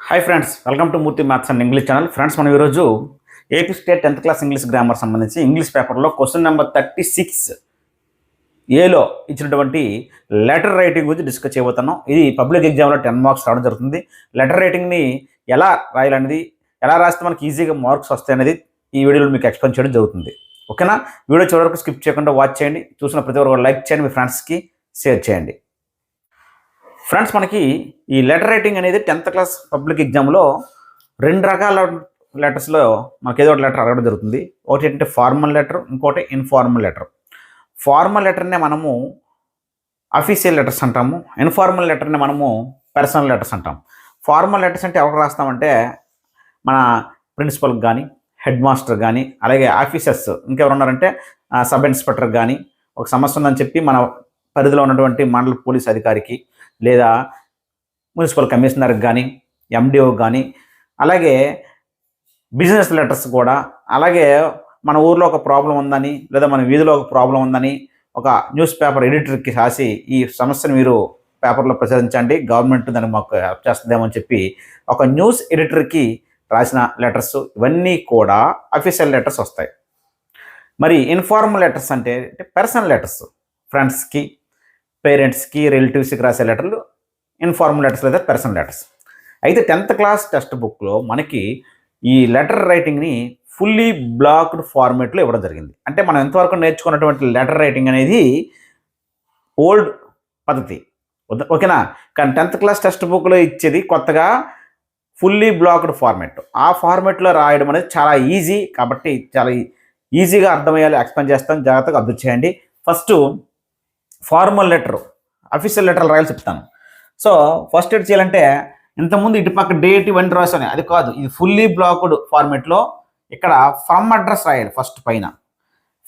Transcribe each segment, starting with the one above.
Hi friends, welcome to Murthy maths and English channel. Friends, మనం ఈరోజు AP state 10th class English grammar సంబంధించి English పేపర్లో question number 36 ఏలో ఇచ్చినటువంటి letter writing గురించి డిస్కస్ చేయబోతున్నాం. ఇది పబ్లిక్ ఎగ్జామ్లో 10 మార్క్స్ రావడం జరుగుతుంది. లెటర్ రైటింగ్ని ఎలా రాయాలనేది, ఎలా రాస్తే మనకి ఈజీగా మార్క్స్ వస్తాయనేది ఈ వీడియోలో మీకు ఎక్స్ప్లెయిన్ చేయడం జరుగుతుంది. ఓకేనా? వీడియో చివరి వరకు స్కిప్ చేయకుండా వాచ్ చేయండి. చూసిన ప్రతి ఒక్కరు లైక్ చేయండి, మీ ఫ్రెండ్స్కి షేర్ చేయండి. ఫ్రెండ్స్, మనకి ఈ లెటర్ రైటింగ్ అనేది 10th క్లాస్ పబ్లిక్ ఎగ్జామ్లో 2 రకాల లెటర్స్లో మనకి ఏదో ఒక లెటర్ అడగడం జరుగుతుంది. ఒకటి ఏంటంటే ఫార్మల్ లెటర్, ఇంకోటి ఇన్ఫార్మల్ లెటర్. ఫార్మల్ లెటర్నే మనము అఫీషియల్ లెటర్స్ అంటాము. ఇన్ఫార్మల్ లెటర్ని మనము పర్సనల్ లెటర్స్ అంటాం. ఫార్మల్ లెటర్స్ అంటే ఎవరికి రాస్తామంటే మన ప్రిన్సిపల్కి కానీ, హెడ్ మాస్టర్ కానీ, అలాగే ఆఫీసర్స్ ఇంకెవరు ఉన్నారంటే సబ్ ఇన్స్పెక్టర్ కానీ, ఒక సమస్య ఉందని చెప్పి మన పరిధిలో ఉన్నటువంటి మండల పోలీస్ అధికారికి లేదా మున్సిపల్ కమిషనర్కి కానీ, ఎండిఓకి కానీ, అలాగే బిజినెస్ లెటర్స్ కూడా, అలాగే మన ఊర్లో ఒక ప్రాబ్లం ఉందని లేదా మన వీధిలో ఒక ప్రాబ్లం ఉందని ఒక న్యూస్ పేపర్ ఎడిటర్కి రాసి ఈ సమస్యను మీరు పేపర్లో ప్రచురించండి, గవర్నమెంట్ దానికి మాకు హెల్ప్ చేస్తుందేమని చెప్పి ఒక న్యూస్ ఎడిటర్కి రాసిన లెటర్స్, ఇవన్నీ కూడా అఫీషియల్ లెటర్స్ వస్తాయి. మరి ఇన్ఫార్మల్ లెటర్స్ అంటే పర్సనల్ లెటర్స్, ఫ్రెండ్స్కి, పేరెంట్స్కి, రిలేటివ్స్కి రాసే లెటర్లు ఇన్ఫార్మల్ లెటర్స్ లేదా పర్సనల్ లెటర్స్. అయితే 10th క్లాస్ టెక్స్ట్ బుక్లో మనకి ఈ లెటర్ రైటింగ్ని ఫుల్లీ బ్లాక్డ్ ఫార్మేట్లో ఇవ్వడం జరిగింది. అంటే మనం ఎంతవరకు నేర్చుకున్నటువంటి లెటర్ రైటింగ్ అనేది ఓల్డ్ పద్ధతి, ఓకేనా? కానీ 10th క్లాస్ టెక్స్ట్ బుక్లో ఇచ్చేది కొత్తగా ఫుల్లీ బ్లాక్డ్ ఫార్మేట్. ఆ ఫార్మేట్లో రాయడం అనేది చాలా ఈజీ, కాబట్టి చాలా ఈజీగా అర్థమయ్యేలా ఎక్స్ప్లెయిన్ చేస్తాను, జాగ్రత్తగా అబ్జర్వ్ చేయండి. ఫస్ట్ ఫార్మల్ లెటర్, అఫీషియల్ లెటర్లు రాయాలి చెప్తాను. సో ఫస్ట్ ఎడ్ చేయాలంటే ఇంతకుముందు ఇటు పక్క డేట్ ఇవన్నీ రాసాను, అది కాదు. ఇది ఫుల్లీ బ్లాక్డ్ ఫార్మేట్లో ఇక్కడ ఫ్రమ్ అడ్రస్ రాయాలి. ఫస్ట్ పైన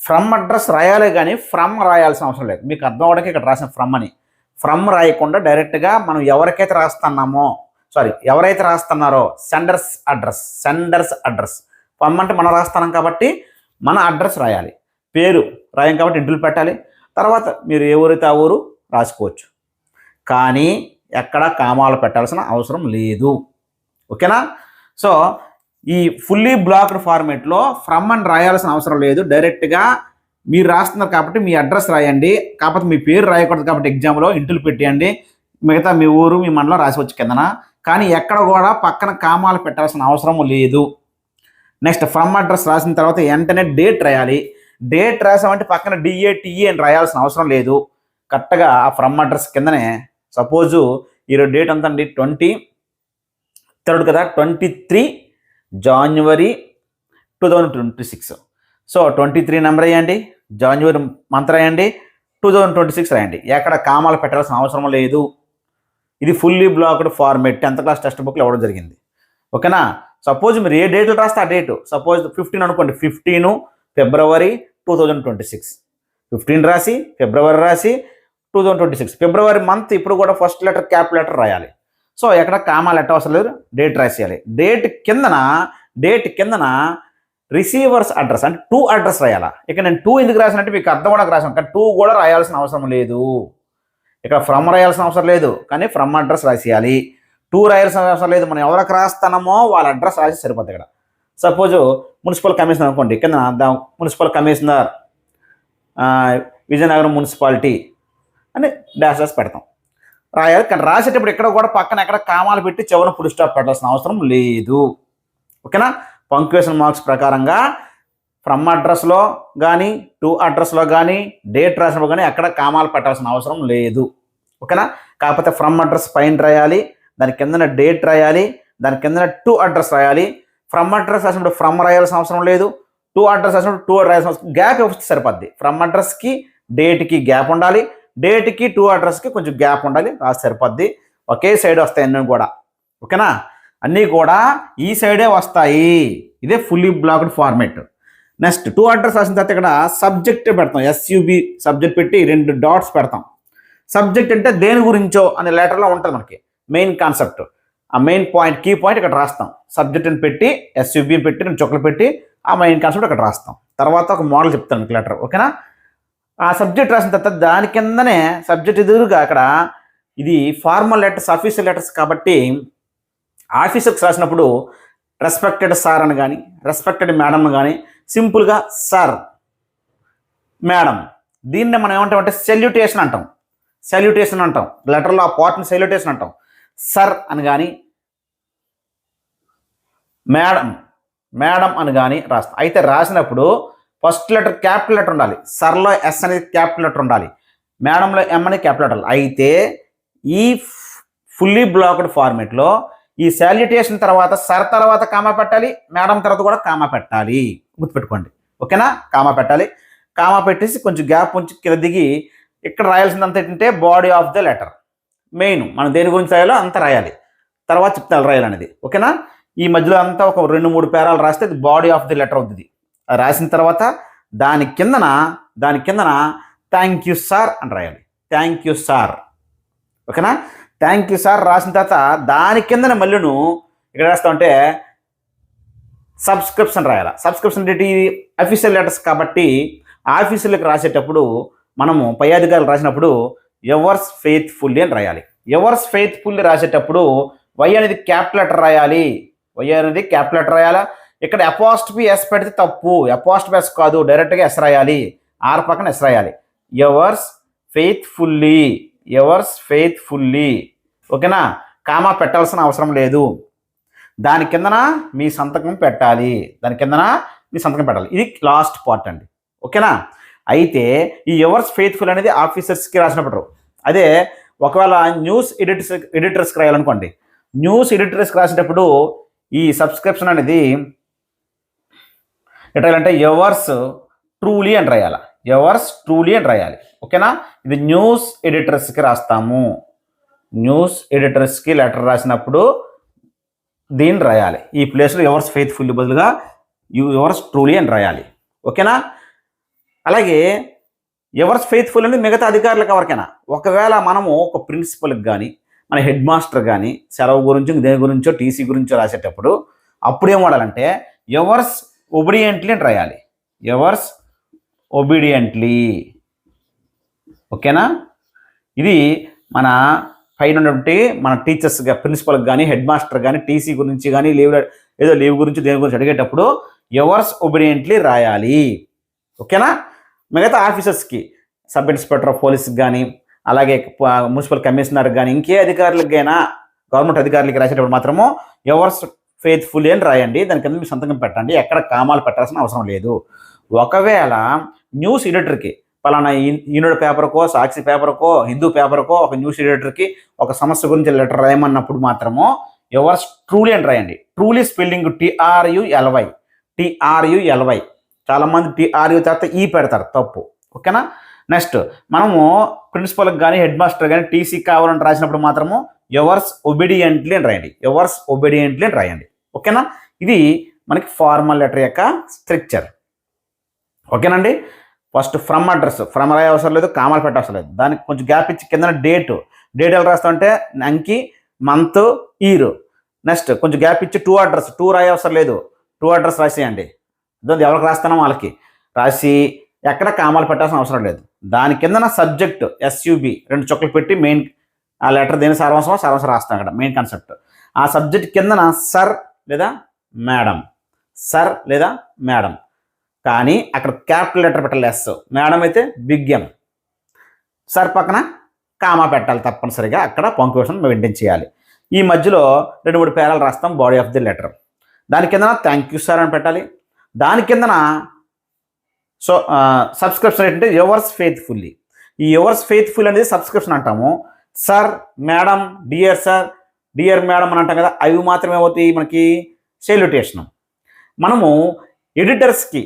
ఫ్రమ్ అడ్రస్ రాయాలి, కానీ ఫ్రమ్ రాయాల్సిన అవసరం లేదు. మీకు అర్థం అవడానికి ఇక్కడ రాసిన ఫ్రమ్ అని. ఫ్రమ్ రాయకుండా డైరెక్ట్గా మనం ఎవరైతే రాస్తున్నారో సెండర్స్ అడ్రస్. ఫ్రమ్ అంటే మనం రాస్తున్నాం కాబట్టి మన అడ్రస్ రాయాలి. పేరు రాయం కాబట్టి ఇంటిలో పెట్టాలి. తర్వాత మీరు ఏ ఊరైతే ఆ ఊరు రాసుకోవచ్చు, కానీ ఎక్కడ కామాలు పెట్టాల్సిన అవసరం లేదు. ఓకేనా? సో ఈ ఫుల్లీ బ్లాక్డ్ ఫార్మేట్లో ఫ్రమ్ అని రాయాల్సిన అవసరం లేదు. డైరెక్ట్గా మీరు రాస్తున్నారు కాబట్టి మీ అడ్రస్ రాయండి, కాకపోతే మీ పేరు రాయకూడదు కాబట్టి ఎగ్జామ్లో ఇంటిలో పెట్టేయండి. మిగతా మీ ఊరు, మీ మండలం రాసివచ్చు కిందన, కానీ ఎక్కడ కూడా పక్కన కామాలు పెట్టాల్సిన అవసరం లేదు. నెక్స్ట్ ఫ్రమ్ అడ్రస్ రాసిన తర్వాత వెంటనే డేట్ రాయాలి. డేట్ రాసామంటే పక్కన డిఏటిఈ అని రాయాల్సిన అవసరం లేదు. కరెక్ట్గా ఆ ఫ్రమ్ అడ్రస్ కిందనే, సపోజు ఈరోజు డేట్ ఎంత అండి, 23 కదా, 23 జనవరి 2026. సో 23 నెంబర్ వేయండి, జనవరి మంత్ రాయండి, 2026 రాయండి. ఎక్కడ కామాలు పెట్టాల్సిన అవసరం లేదు. ఇది fully blocked format 10th class text బుక్లో ఇవ్వడం జరిగింది. ఓకేనా? సపోజ్ మీరు ఏ డేట్లు రాస్తే ఆ డేటు, సపోజ్ 15 అనుకోండి, 15 ఫిబ్రవరి 2026. 15 రాసి ఫిబ్రవరి రాసి 2026 ఫిబ్రవరి మంత్. ఇప్పుడు కూడా ఫస్ట్ లెటర్ క్యాప్ లెటర్ రాయాలి. సో ఎక్కడ కామా లెటర్ అవసరం లేదు, డేట్ రాసేయాలి. డేట్ కిందన రిసీవర్స్ అడ్రస్ అంటే 2 అడ్రస్ రాయాలా. ఇక నేను 2 ఎందుకు రాసినట్టు మీకు అర్థం కూడా రాసాను, కానీ 2 కూడా రాయాల్సిన అవసరం లేదు. ఇక్కడ ఫ్రమ్ రాయాల్సిన అవసరం లేదు, కానీ ఫ్రమ్ అడ్రస్ రాసేయాలి. 2 రాయాల్సిన అవసరం లేదు. మనం ఎవరికి రాస్తామో వాళ్ళ అడ్రస్ రాసి సరిపోతుంది. ఇక్కడ సపోజు మున్సిపల్ కమిషనర్ అనుకోండి, కింద మున్సిపల్ కమిషనర్ విజయనగరం మున్సిపాలిటీ అని డాష్ పెడతాం, రాయాలి. కానీ రాసేటప్పుడు ఎక్కడ కూడా పక్కన ఎక్కడ కామాలు పెట్టి చివరిన ఫుల్ స్టాప్ పెట్టాల్సిన అవసరం లేదు. ఓకేనా? పంక్చుయేషన్ మార్క్స్ ప్రకారంగా ఫ్రమ్ అడ్రస్లో కానీ 2 అడ్రస్లో కానీ డేట్ రాసినప్పుడు కానీ ఎక్కడ కామాలు పెట్టాల్సిన అవసరం లేదు. ఓకేనా? కాకపోతే ఫ్రమ్ అడ్రస్ పైన రాయాలి, దాని కిందన డేట్ రాయాలి, దాని కిందన 2 అడ్రస్ రాయాలి. ఫ్రమ్ అడ్రస్ రాసినప్పుడు ఫ్రమ్ రాయాల్సిన అవసరం లేదు. 2 అడ్రస్ రాసినప్పుడు 2 రాయాల్సిన అవసరం, గ్యాప్ వస్తే సరిపోద్ది. ఫ్రమ్ అడ్రస్కి డేట్కి గ్యాప్ ఉండాలి, డేట్కి 2 అడ్రస్కి కొంచెం గ్యాప్ ఉండాలి, రాసి సరిపోద్ది. ఒకే సైడ్ వస్తాయి అన్నీ కూడా. ఓకేనా? అన్నీ కూడా ఈ సైడే వస్తాయి. ఇదే fully blocked format. Next 2 address రాసిన తర్వాత ఇక్కడ సబ్జెక్ట్ పెడతాం, SUB సబ్జెక్ట్ పెట్టి 2 డాట్స్ పెడతాం. సబ్జెక్ట్ అంటే దేని గురించో అనే లెటర్లో ఉంటుంది మనకి మెయిన్ కాన్సెప్ట్. ఆ మెయిన్ పాయింట్, కీ పాయింట్ ఇక్కడ రాస్తాం. సబ్జెక్ట్ని పెట్టి SUB పెట్టి 2 చుక్కలు పెట్టి ఆ మెయిన్ కాన్సెప్ట్ అక్కడ రాస్తాం. తర్వాత ఒక మోడల్ చెప్తాను మీకు లెటర్. ఓకేనా? ఆ సబ్జెక్ట్ రాసిన తర్వాత దాని కిందనే సబ్జెక్ట్ ఎదురుగా అక్కడ ఇది ఫార్మల్ లెటర్స్, అఫీషియల్ లెటర్స్ కాబట్టి ఆఫీసర్స్ రాసినప్పుడు రెస్పెక్టెడ్ సార్ అని కానీ రెస్పెక్టెడ్ మేడం కానీ సింపుల్గా సార్ మేడం, దీన్నే మనం ఏమంటామంటే సెల్యూటేషన్ అంటాం. సెల్యూటేషన్ అంటాం, లెటర్లో ఆ పార్ట్ని సెల్యూటేషన్ అంటాం. సర్ అని కానీ మేడం మేడం అని కానీ రాస్తాం. అయితే రాసినప్పుడు ఫస్ట్ లెటర్ క్యాపిటల్ లెటర్ ఉండాలి. సర్లో ఎస్ అనేది క్యాపిటల్ లెటర్ ఉండాలి, మేడంలో ఎం అనేది క్యాపిటల్ లెటర్. అయితే ఈ ఫుల్లీ బ్లాక్డ్ ఫార్మేట్లో ఈ సాల్యుటేషన్ తర్వాత సర్ తర్వాత కామా పెట్టాలి, మేడం తర్వాత కూడా కామా పెట్టాలి. గుర్తుపెట్టుకోండి, ఓకేనా? కామా పెట్టాలి. కామా పెట్టేసి కొంచెం గ్యాప్ ఉంచి కింద దిగి ఇక్కడ రాయాల్సిందంత ఏంటంటే body of the letter. Main మనం దేని గురించి రాయాలో అంత రాయాలి, తర్వాత చెప్తాను రాయాలనేది, ఓకేనా? ఈ మధ్యలో అంతా ఒక 2-3 పేరాలు రాస్తే అది బాడీ ఆఫ్ ది లెటర్ అవుతుంది. రాసిన తర్వాత దాని కిందన థ్యాంక్ యూ సార్ అని రాయాలి. థ్యాంక్ యూ సార్, ఓకేనా? థ్యాంక్ యూ సార్ రాసిన తర్వాత దాని కిందన మళ్ళీను ఇక్కడ రాస్తామంటే సబ్స్క్రిప్షన్ రాయాలి. సబ్స్క్రిప్షన్ అంటే అఫీషియల్ లెటర్స్ కాబట్టి ఆఫీసులకు రాసేటప్పుడు మనము పై అధికారులు రాసినప్పుడు ఎవర్స్ ఫెయిత్ఫుల్లీ అని రాయాలి. ఎవర్స్ ఫెయిత్ఫుల్లీ రాసేటప్పుడు వై అనేది క్యాపిటల్ లెటర్ రాయాలి. వై అనేది క్యాపిటల్ లెటర్ రాయాలా. ఇక్కడ అపాస్ట్రఫీ ఎస్ పెడితే తప్పు, అపాస్ట్రఫీ ఎస్ కాదు, డైరెక్ట్గా ఎస్ రాయాలి. ఆర్ పక్కన ఎస్ రాయాలి. ఎవర్స్ ఫెయిత్ఫుల్లీ, ఎవర్స్ ఫెయిత్ఫుల్లీ, ఓకేనా? కామా పెట్టాల్సిన అవసరం లేదు. దాని కిందన మీ సంతకం పెట్టాలి, ఇది లాస్ట్ పార్ట్ అండి, ఓకేనా? అయితే ఈ ఎవర్స్ ఫెయిత్ఫుల్ అనేది ఆఫీసర్స్కి రాసినప్పుడు, అదే ఒకవేళ న్యూస్ ఎడిటర్స్కి రాయాలనుకోండి, న్యూస్ ఎడిటర్స్కి రాసేటప్పుడు ఈ సబ్స్క్రిప్షన్ అనేది ఎట్లా ఎవర్స్ ట్రూలీ అని రాయాలి. ఎవర్స్ ట్రూలీ అని రాయాలి, ఓకేనా? ఇది న్యూస్ ఎడిటర్స్కి రాస్తాము. న్యూస్ ఎడిటర్స్కి లెటర్ రాసినప్పుడు దీన్ని రాయాలి. ఈ ప్లేస్లో ఎవర్స్ ఫెయిత్ఫుల్లీ బదులుగా ఎవర్స్ ట్రూలీ అని రాయాలి, ఓకేనా? అలాగే ఎవర్స్ ఫెయిత్ఫుల్ అనేది మిగతా అధికారులకు ఎవరికైనా, ఒకవేళ మనము ఒక ప్రిన్సిపల్కి కానీ మన హెడ్ మాస్టర్ కానీ సెలవు గురించి దేని గురించో టీసీ గురించో రాసేటప్పుడు అప్పుడు ఏం వాడాలంటే ఎవర్స్ ఒబీడియంట్లీ అని రాయాలి. ఎవర్స్ ఒబీడియంట్లీ, ఓకేనా? ఇది మన పైన ఉన్నటువంటి మన టీచర్స్గా ప్రిన్సిపల్కి కానీ హెడ్ మాస్టర్ కానీ టీసీ గురించి కానీ లీవ్ గురించి దేని గురించి అడిగేటప్పుడు ఎవర్స్ ఒబీడియంట్లీ రాయాలి, ఓకేనా? మిగతా ఆఫీసర్స్కి సబ్ ఇన్స్పెక్టర్ ఆఫ్ పోలీస్కి కానీ అలాగే మున్సిపల్ కమిషనర్కి కానీ ఇంకే అధికారులకైనా గవర్నమెంట్ అధికారులకి రాసేటప్పుడు మాత్రము ఎవర్స్ ఫెయిత్ఫుల్లీ అని రాయండి. దాని కింద మీ సంతకం పెట్టండి, ఎక్కడ కామాలు పెట్టాల్సిన అవసరం లేదు. ఒకవేళ న్యూస్ ఎడిటర్కి పలానా ఈనాడు పేపర్కో సాక్షి పేపర్కో హిందూ పేపర్కో ఒక న్యూస్ ఎడిటర్కి ఒక సమస్య గురించి లెటర్ రాయమన్నప్పుడు మాత్రము ఎవర్స్ ట్రూలీ అని రాయండి. Truly spelling TRULY. చాలామంది TRU తర్వాత ఈ పెడతారు, తప్పు, ఓకేనా? నెక్స్ట్ మనము ప్రిన్సిపల్కి కానీ హెడ్ మాస్టర్ కానీ టీసీ కావాలని రాసినప్పుడు మాత్రము ఎవర్స్ ఒబీడియంట్లీ అని రాయండి. ఎవర్స్ ఒబీడియంట్లీ అని రాయండి, ఓకేనా? ఇది మనకి ఫార్మల్ లెటర్ యొక్క స్ట్రక్చర్, ఓకేనండి? ఫస్ట్ ఫ్రమ్ అడ్రస్, ఫ్రమ్ రాయ అవసరం లేదు, కామాలు పెట్టవసరం లేదు. దానికి కొంచెం గ్యాప్ ఇచ్చి కింద డేట్ ఎలా రాస్తామంటే అంకి, మంత్, ఇయర్. నెక్స్ట్ కొంచెం గ్యాప్ ఇచ్చి టూ రాయ అవసరం లేదు, అడ్రస్ రాసేయండి. దాన్ని ఎవరికి రాస్తానో వాళ్ళకి రాసి ఎక్కడ కామాలు పెట్టాల్సిన అవసరం లేదు. దాని కింద సబ్జెక్ట్ SUB 2 చుక్కలు పెట్టి మెయిన్ ఆ లెటర్ దేని సారాంశం రాస్తాం. అక్కడ మెయిన్ కాన్సెప్ట్ ఆ సబ్జెక్ట్ కిందన సర్ లేదా మేడం, కానీ అక్కడ క్యాపిటల్ లెటర్ పెట్టాలి ఎస్, మేడం అయితే బిగ్ M, సర్ పక్కన కామా పెట్టాలి తప్పనిసరిగా. అక్కడ పంక్చుయేషన్ మెయింటైన్ చేయాలి. ఈ మధ్యలో 2-3 పేరాలు రాస్తాం బాడీ ఆఫ్ ది లెటర్. దాని కిందన థ్యాంక్ యూ సార్ అని పెట్టాలి. దాని కిందన సబ్స్క్రిప్షన్ ఏంటంటే ఎవర్స్ ఫెయిత్ఫుల్లీ. ఈ ఎవర్స్ ఫెయిత్ఫుల్ అనేది సబ్స్క్రిప్షన్ అంటాము. Sir, madam, dear sir, dear madam అని అంటాం కదా, అవి మాత్రమే అవుతాయి మనకి సెల్యుటేషన్. మనము ఎడిటర్స్కి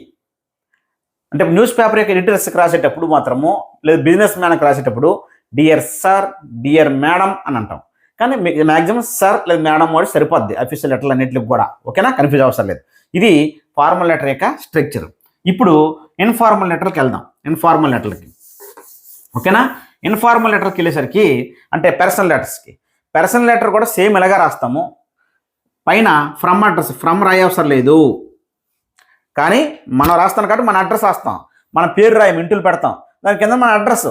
అంటే న్యూస్ పేపర్ యొక్క ఎడిటర్స్కి రాసేటప్పుడు మాత్రము లేదా బిజినెస్ మ్యాన్కి రాసేటప్పుడు డియర్ సార్, డియర్ మేడం అని అంటాం. కానీ మ్యాక్సిమం సార్ లేదా మేడం వాడి సరిపోద్ది అఫీషియల్ లెటర్లు అన్నింటికి కూడా, ఓకేనా? కన్ఫ్యూజ్ అవసరం లేదు. ఇది ఫార్మల్ లెటర్ యొక్క స్ట్రక్చర్. ఇప్పుడు ఇన్ఫార్మల్ లెటర్కి వెళ్దాం. ఇన్ఫార్మల్ లెటర్కి, ఓకేనా? ఇన్ఫార్మల్ లెటర్కి వెళ్ళేసరికి అంటే పర్సనల్ లెటర్ కూడా సేమ్ ఇలాగా రాస్తాము. పైన ఫ్రమ్ అడ్రస్, ఫ్రమ్ రాయ అవసరం లేదు, కానీ మనం రాస్తాం కాబట్టి మన అడ్రస్ రాస్తాం. మన పేరు రాయం, ఇంటిలు పెడతాం. దాని కింద మన అడ్రస్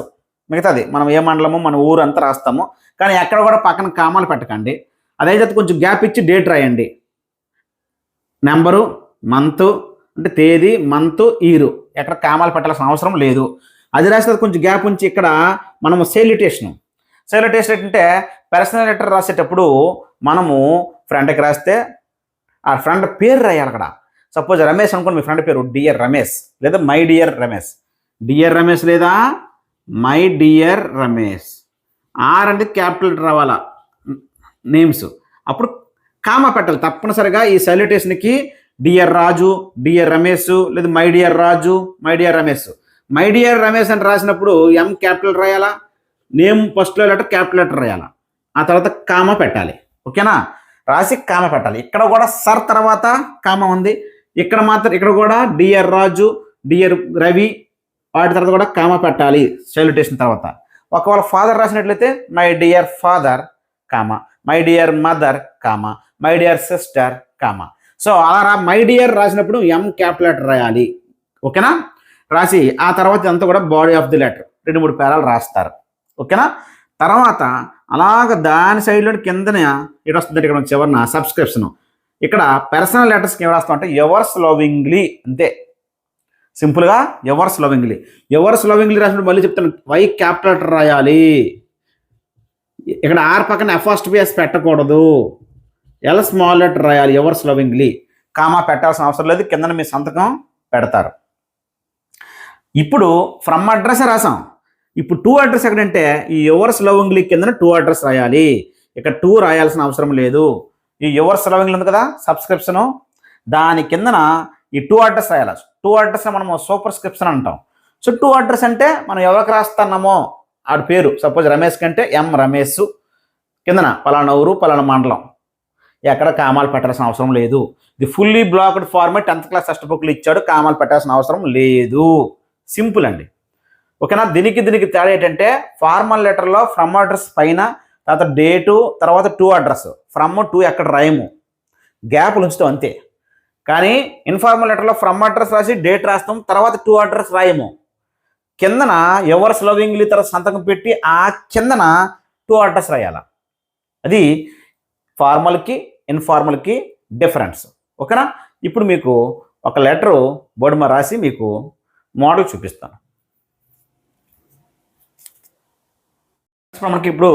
మిగతాది మనం ఏ మండలము మన ఊరు అంతా రాస్తాము. కానీ ఎక్కడ కూడా పక్కన కామాలు పెట్టకండి. అదైతే కొంచెం గ్యాప్ ఇచ్చి డేట్ రాయండి. నెంబరు, మంత్ అంటే తేదీ, మంత్, ఇయర్, ఎక్కడ కామాలు పెట్టాల్సిన అవసరం లేదు. అది రాసేది కొంచెం గ్యాప్ ఉంచి ఇక్కడ మనము సెల్యుటేషన్ అంటే పర్సనల్ లెటర్ రాసేటప్పుడు మనము ఫ్రెండ్కి రాస్తే ఆ ఫ్రెండ్ పేరు రాయాలి అక్కడ. సపోజ్ రమేష్ అనుకోండి, మీ ఫ్రెండ్ పేరు డియర్ రమేష్ లేదా my dear Ramesh, dear Ramesh లేదా మై డియర్ రమేష్. ఆర్ అంటే క్యాపిటల్ రావాలా నేమ్స్, అప్పుడు కామా పెట్టాలి తప్పనిసరిగా. ఈ సెల్యుటేషన్కి డియర్ రాజు, డియర్ రమేష్ లేదా my dear Raju, my dear Ramesh. My dear Ramesh అని రాసినప్పుడు ఎం క్యాపిటల్ రాయాలా, నేమ్ ఫస్ట్లో లెటర్ క్యాపిటల్ లెటర్ రాయాలా, ఆ తర్వాత కామా పెట్టాలి. ఓకేనా, రాసి కామా పెట్టాలి. ఇక్కడ కూడా సర్ తర్వాత కామా ఉంది, ఇక్కడ మాత్రం ఇక్కడ కూడా డియర్ రాజు, డియర్ రవి, వాటి తర్వాత కూడా కామా పెట్టాలి సెల్యుటేషన్ తర్వాత. ఒకవేళ ఫాదర్ రాసినట్లయితే my dear father comma, my dear mother comma, my dear sister comma. So అలా మై డియర్ రాసినప్పుడు ఎం క్యాపిటల్ లెటర్ రాయాలి. ఓకేనా, రాసి ఆ తర్వాత అంతా కూడా బాడీ ఆఫ్ ది లెటర్ 2-3 పేరాలు రాస్తారు. ఓకేనా, తర్వాత అలాగ దాని సైడ్లో కిందనే ఇటు వస్తుంది, ఇక్కడ చివరిన సబ్స్క్రిప్షన్. ఇక్కడ పర్సనల్ లెటర్స్కి ఏం రాస్తాం అంటే ఎవర్స్ లవింగ్లీ, అంతే సింపుల్గా ఎవర్స్ లవింగ్లీ. ఎవర్స్ లవింగ్లీ రాసినప్పుడు మళ్ళీ చెప్తాను, వై క్యాపిటల్ లెటర్ రాయాలి. ఇక్కడ ఆర్ పక్కన ఎఫ్ఎస్టిపిఎస్ పెట్టకూడదు, ఎల్ స్మాల్ లెటర్ రాయాలి. ఎవర్స్ లవింగ్లీ, కామా పెట్టాల్సిన అవసరం లేదు, కింద మీ సంతకం పెడతారు. ఇప్పుడు ఫ్రమ్ అడ్రస్ రాసాం. ఇప్పుడు టు అడ్రస్ ఎక్కడంటే ఈ ఎవర్స్ లవింగ్లీ కింద టు అడ్రస్ రాయాలి. ఇక్కడ టూ రాయాల్సిన అవసరం లేదు. ఈ ఎవర్స్ లవింగ్లీ ఉంది కదా సబ్స్క్రిప్షను, దాని కిందన ఈ టూ అడ్రస్ రాయాలి. టూ అడ్రస్ మనము సూపర్ స్క్రిప్షన్ అంటాం. సో టూ అడ్రస్ అంటే మనం ఎవరికి రాస్తున్నామో ఆడి పేరు, సపోజ్ రమేష్ కంటే ఎం రమేష్, కిందన పలానా ఊరు పలానా మండలం, ఎక్కడ కామాలు పెట్టాల్సిన అవసరం లేదు. ఇది fully blocked format 10th class text బుక్లు ఇచ్చాడు, కామాలు పెట్టాల్సిన అవసరం లేదు. సింపుల్ అండి. ఓకేనా, దీనికి తేడా ఏంటంటే ఫార్మల్ లెటర్లో ఫ్రమ్ అడ్రస్ పైన తర్వాత డేటు తర్వాత టూ అడ్రస్, ఫ్రమ్ టు ఎక్కడ రాయము, గ్యాప్లు ఉంచుతాం అంతే. కానీ ఇన్ఫార్మల్ లెటర్లో ఫ్రమ్ అడ్రస్ రాసి డేట్ రాస్తాం, తర్వాత టూ అడ్రస్ రాయము, కిందన ఎవర్స్ లవింగ్లీ తర్వాత సంతకం పెట్టి ఆ కిందన టూ అడ్రస్ రాయాల. అది ఫార్మల్కి ఇన్ఫార్మల్కి డిఫరెన్స్. ఓకేనా, ఇప్పుడు మీకు ఒక లెటరు బోర్డు మీద రాసి మీకు మోడల్ చూపిస్తాను. మనకి ఇప్పుడు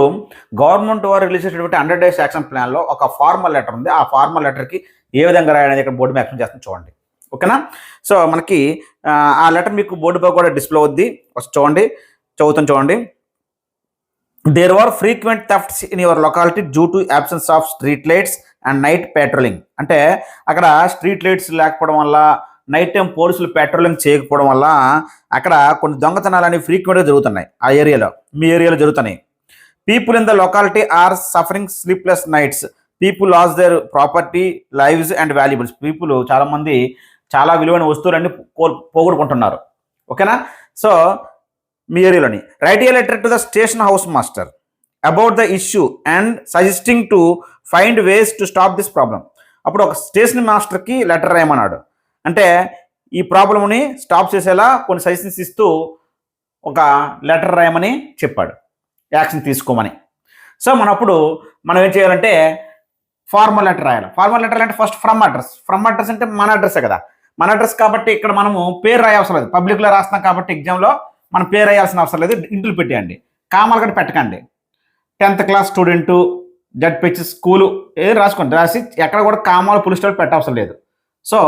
గవర్నమెంట్ వారు రిలీజ్ చేసినటువంటి 100 days యాక్షన్ ప్లాన్లో ఒక ఫార్మల్ లెటర్ ఉంది. ఆ ఫార్మల్ లెటర్కి ఏ విధంగా రాయాలని ఇక్కడ బోర్డు మీద యాక్షన్ చేస్తాను చూడండి. ఓకేనా, సో మనకి ఆ లెటర్ మీకు బోర్డు పై కూడా డిస్ప్లే అవుద్ది. చూడండి, చూడండి. There are frequent thefts in your locality due to absence of street lights and night patrolling. అంటే అక్కడ స్ట్రీట్ లైట్స్ లేకపోవడం వల్ల, నైట్ టైం పోలీసులు పెట్రోలింగ్ చేయకపోవడం వల్ల అక్కడ కొన్ని దొంగతనాలు ఫ్రీక్వెంట్గా జరుగుతున్నాయి. ఆ ఏరియాలో, మీ ఏరియాలో జరుగుతున్నాయి. People in the locality are suffering sleepless nights, people loss their property, lives and valuables. People చాలామంది చాలా విలువైన వస్తువులన్నీ పోగొట్టుకుంటున్నారు. ఓకేనా, సో మీ ఏరియాలోని write a letter to the station house master about the issue and suggesting to find ways to stop this problem. అప్పుడు ఒక స్టేషన్ మాస్టర్కి లెటర్ రాయమన్నాడు, అంటే ఈ ప్రాబ్లమ్ని స్టాప్ చేసేలా కొన్ని సజెషన్స్ ఇస్తూ ఒక లెటర్ రాయమని చెప్పాడు, యాక్షన్ తీసుకోమని. సో మనం ఏం చేయాలంటే ఫార్మల్ లెటర్ రాయాలి. ఫార్మల్ లెటర్ అంటే ఫస్ట్ ఫ్రమ్ అడ్రస్ అంటే మన అడ్రస్సే కదా, మన అడ్రస్ కాబట్టి ఇక్కడ మనము పేరు రాయాల్సిన లేదు. పబ్లిక్లో రాస్తాం కాబట్టి ఎగ్జామ్లో మనం పేరు రాయాల్సిన అవసరం లేదు, ఇంట్లో పెట్టేయండి. కామాలు కూడా పెట్టకండి. 10th class student, ZPH school ఏది రాసుకోండి, రాసి ఎక్కడ కూడా కామాలు పులి స్టాప్ పెట్టవసరం లేదు. సో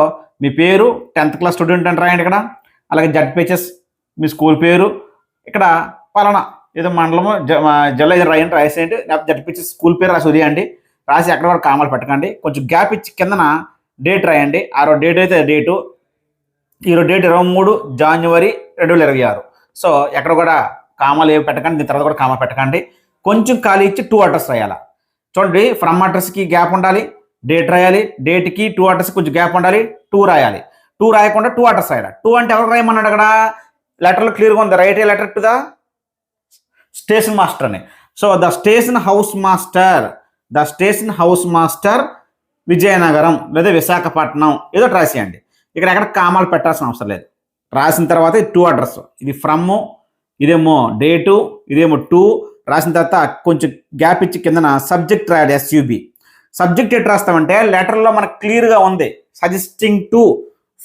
మీ పేరు 10th క్లాస్ స్టూడెంట్ అని రాయండి ఇక్కడ, అలాగే జడ్పిహెచ్ఎస్ మీ స్కూల్ పేరు, ఇక్కడ పలానా ఏదో మండలము జిల్లా రాయండి, రాసేయండి. లేకపోతే జడ్పిహెచ్ఎస్ స్కూల్ పేరు రాసి ఉదయండి, రాసి ఎక్కడ కూడా కామాలు పెట్టకండి. కొంచెం గ్యాప్ ఇచ్చి కిందన డేట్ రాయండి. ఆ రోజు డేట్ అయితే డేటు, ఈరోజు డేట్ 23 January 2026. సో ఎక్కడ కూడా కామాలు ఏవి పెట్టకండి, దీని తర్వాత కూడా కామా పెట్టకండి. కొంచెం ఖాళీ ఇచ్చి టూ అడ్రస్ రాయాలి. చూడండి, ఫ్రమ్ అడ్రస్కి గ్యాప్ ఉండాలి, డేట్ రాయాలి, డేట్కి టూ అడ్రస్కి కొంచెం గ్యాప్ ఉండాలి, టూ రాయాలి. టూ రాయకుండా టూ అడ్రస్ రాయాలి. టూ అంటే ఎవరు రాయమన్నాడు అక్కడ లెటర్లో క్లియర్గా ఉంది, write a letter to the station master అని. So the station house master Vizianagaram లేదా విశాఖపట్నం ఏదో రాసేయండి. ఇక్కడ ఎక్కడ కామాలు పెట్టాల్సిన అవసరం లేదు. రాసిన తర్వాత టూ అడ్రస్, ఇది ఫ్రమ్, ఇదేమో డేటు, ఇదేమో టూ రాసిన తర్వాత కొంచెం గ్యాప్ ఇచ్చి కిందన సబ్జెక్ట్ రాయాలి, SUB. సబ్జెక్ట్ ఎట్ రాస్తామంటే లెటర్లో మనకు క్లియర్గా ఉంది, suggesting to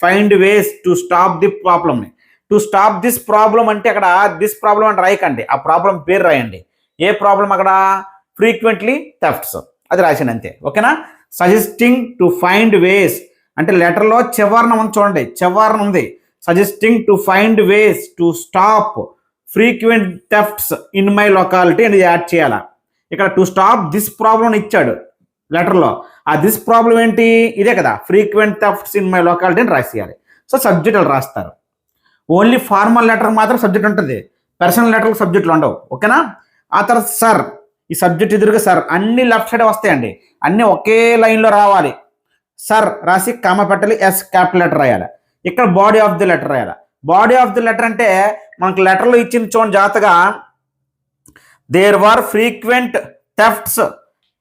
find ways to stop the ప్రాబ్లమ్ని. టు స్టాప్ దిస్ ప్రాబ్లం అంటే అక్కడ దిస్ ప్రాబ్లం అంటే రాయకండి, ఆ ప్రాబ్లం పేరు రాయండి. ఏ ప్రాబ్లం అక్కడ? ఫ్రీక్వెంట్లీ థెఫ్ట్స్, అది రాసింది అంతే. ఓకేనా? సజెస్టింగ్ టు ఫైండ్ వేస్ అంటే లెటర్లో చివరన ఉంది చూడండి, చివరన ఉంది suggesting to find ways to stop frequent thefts in my locality అని యాడ్ చేయాలా. ఇక్కడ టు స్టాప్ దిస్ ప్రాబ్లం ఇచ్చాడు లెటర్లో, ఆ దిస్ ప్రాబ్లం ఏంటి? ఇదే కదా, frequent thefts in my locality అని రాసేయాలి. సో సబ్జెక్ట్ వాళ్ళు రాస్తారు. ఓన్లీ ఫార్మల్ లెటర్ మాత్రం సబ్జెక్ట్ ఉంటుంది, పర్సనల్ లెటర్లు సబ్జెక్టులు ఉండవు. ఓకేనా? ఆ తర్వాత సార్, ఈ సబ్జెక్ట్ ఎదురుగా సార్, అన్ని లెఫ్ట్ సైడ్ వస్తాయండి, అన్నీ ఒకే లైన్లో రావాలి. సార్ రాసి కామ పెట్టాలి, ఎస్ క్యాపిటల్ లెటర్ రాయాలి. ఇక్కడ బాడీ ఆఫ్ ది లెటర్ రాయాలి. బాడీ ఆఫ్ ది లెటర్ అంటే మనకు లెటర్లో ఇచ్చింది చూడండి జాగ్రత్తగా, there were frequent thefts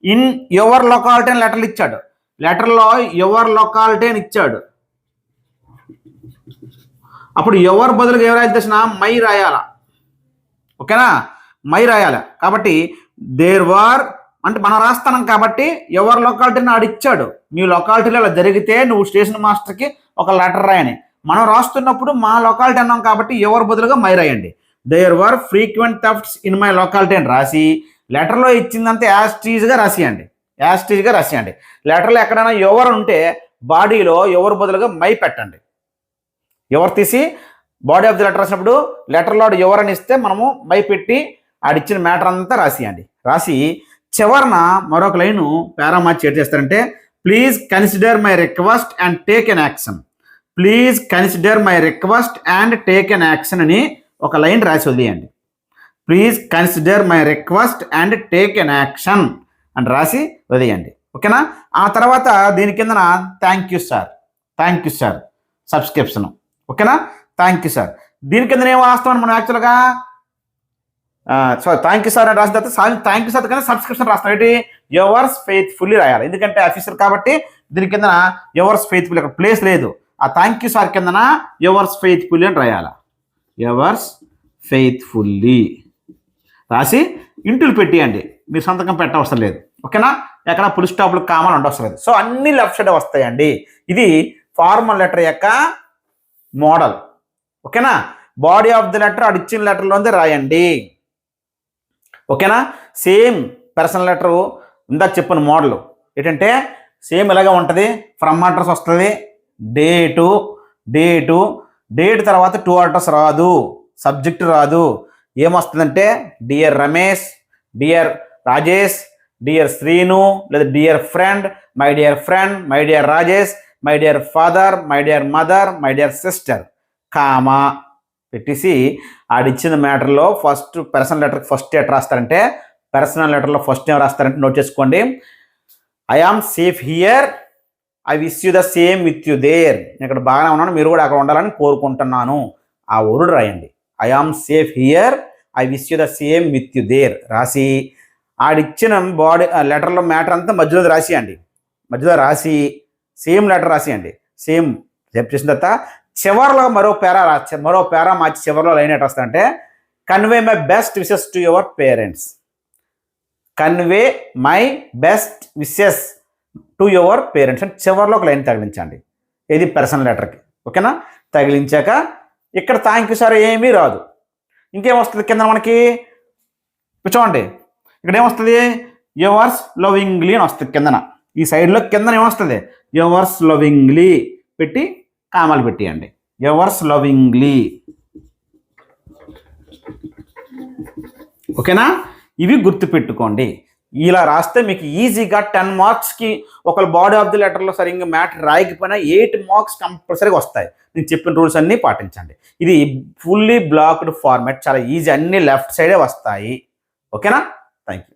in your locality అని లెటర్లు ఇచ్చాడు. లెటర్లో యువర్ లొకాలిటీ అని ఇచ్చాడు. అప్పుడు ఎవరు బదులుగా ఎవరు రాయాలి తెలిసిన? మై రాయాల. ఓకేనా? మై రాయాలి. కాబట్టి దేర్ వర్ అంటే మనం రాస్తాం కాబట్టి ఎవరి లొకాలిటీని ఆడిచ్చాడు. నీ లొకాలిటీలో అలా జరిగితే నువ్వు స్టేషన్ మాస్టర్కి ఒక లెటర్ రాయని. మనం రాస్తున్నప్పుడు మా లొకాలిటీ అన్నాం కాబట్టి ఎవరు బదులుగా మై రాయండి. There were frequent thefts in my locality అని రాసి లెటర్లో ఇచ్చిందంతా యాస్టీజ్గా రాసియండి. యాస్టీజ్గా రాసియండి. లెటర్లో ఎక్కడైనా ఎవరు ఉంటే బాడీలో ఎవరు బదులుగా మై పెట్టండి. ఎవరు తీసి బాడీ ఆఫ్ ది లెటర్ రాసినప్పుడు లెటర్లో ఎవరని ఇస్తే మనము మై పెట్టి ఆడిచ్చిన మ్యాటర్ అంతా రాసియండి. రాసి చివరన మరొక లైను పారామార్చి ఏం చేస్తారంటే, please consider my request and take an action. Please consider my request and take an action అని ఒక లైన్ రాసి వదిలేయండి. Please consider my request and take an action అని రాసి వదిలేయండి. ఓకేనా? ఆ తర్వాత దీని కిందన thank you sir, thank you sir subscription. ఓకేనా? Thank you sir. దీని కింద ఏమో రాస్తామని మనం యాక్చువల్గా థ్యాంక్ యూ సార్ అని రాసిన తర్వాత థ్యాంక్ యూ సార్ కానీ సబ్స్క్రిప్షన్ రాస్తాం. ఏంటి? యువర్స్ ఫెయిత్ఫుల్లీ రాయాలి. ఎందుకంటే అఫీషియల్ కాబట్టి దీని కింద యువర్స్ ఫెయిత్ఫుల్లీ, అక్కడ ప్లేస్ లేదు. ఆ థ్యాంక్ యూ సార్ కిందన యువర్స్ ఫెయిత్ఫుల్లీ అని రాయాలి. యువర్స్ ఫెయిత్ఫుల్లీ రాసి ఇంటులు పెట్టియండి. మీరు సంతకం పెట్టవసరం లేదు. ఓకేనా? ఎక్కడ పులి స్టాప్లు కామన్ ఉండవసరం లేదు. సో అన్ని లెఫ్ట్ సైడ్ వస్తాయండి. ఇది ఫార్మల్ లెటర్ యొక్క మోడల్. ఓకేనా? బాడీ ఆఫ్ ది లెటర్ అది ఇచ్చిన లెటర్లోనే రాయండి. ఓకేనా? సేమ్ పర్సనల్ లెటరు ఇందాక చెప్పిన మోడల్ ఏంటంటే సేమ్ ఇలాగే ఉంటుంది. ఫ్రమ్ అడ్రస్ వస్తుంది, డేట్ తర్వాత టూ అడ్రస్ రాదు, సబ్జెక్ట్ రాదు. ఏమొస్తుందంటే dear Ramesh, dear Rajesh, dear Srinu, లేదా dear friend, my dear Rajesh, my dear father, my dear mother, my dear sister, comma పెట్టేసి ఆడిచ్చిన మ్యాటర్లో ఫస్ట్ పర్సనల్ లెటర్కి ఫస్ట్ ఎట్ రాస్తారంటే, పర్సనల్ లెటర్లో ఫస్ట్ ఏం రాస్తారంటే నోట్ చేసుకోండి. I am safe here, I wish you the same with you there. నేను ఇక్కడ బాగానే ఉన్నాను, మీరు కూడా అక్కడ ఉండాలని కోరుకుంటున్నాను. ఆ వర్డ్ రాయండి. I am safe here, I wish you the same with you there రాసి ఆడిచ్చిన బాడీ లెటర్లో మ్యాటర్ అంతా మధ్యలో రాసియండి. మధ్యలో రాసి సేమ్ లెటర్ రాసియండి. సేమ్ చేసిన తర్వాత చివరిలో మరో పేరా మార్చి చివరిలో లైన్ ఎట్ వస్తుందంటే, convey my best wishes to your parents. Convey my best wishes to your parents అని చివరిలో ఒక లైన్ తగిలించండి. ఇది పర్సనల్ లెటర్కి. ఓకేనా? తగిలించాక ఇక్కడ థ్యాంక్ యూ సార్ ఏమీ రాదు. ఇంకేమొస్తుంది కింద మనకి చూడండి, ఇక్కడ ఏమొస్తుంది? యువర్స్ లవింగ్లీ అని వస్తుంది కిందన. ఈ సైడ్లో కిందన ఏమొస్తుంది? యువర్స్ లవింగ్లీ పెట్టి కామాలు పెట్టియండి. Yours lovingly. ఓకేనా? ఇవి గుర్తుపెట్టుకోండి. ఇలా రాస్తే మీకు ఈజీగా 10 మార్క్స్కి ఒకళ్ళు బాడీ ఆఫ్ ది లెటర్లో సరిగ్గా మ్యాటర్ రాయకపోయినా 8 మార్క్స్ కంపల్సరీగా వస్తాయి. నేను చెప్పిన రూల్స్ అన్నీ పాటించండి. ఇది ఫుల్లీ బ్లాక్డ్ ఫార్మాట్, చాలా ఈజీ, అన్ని లెఫ్ట్ సైడే వస్తాయి. ఓకేనా? Thank you.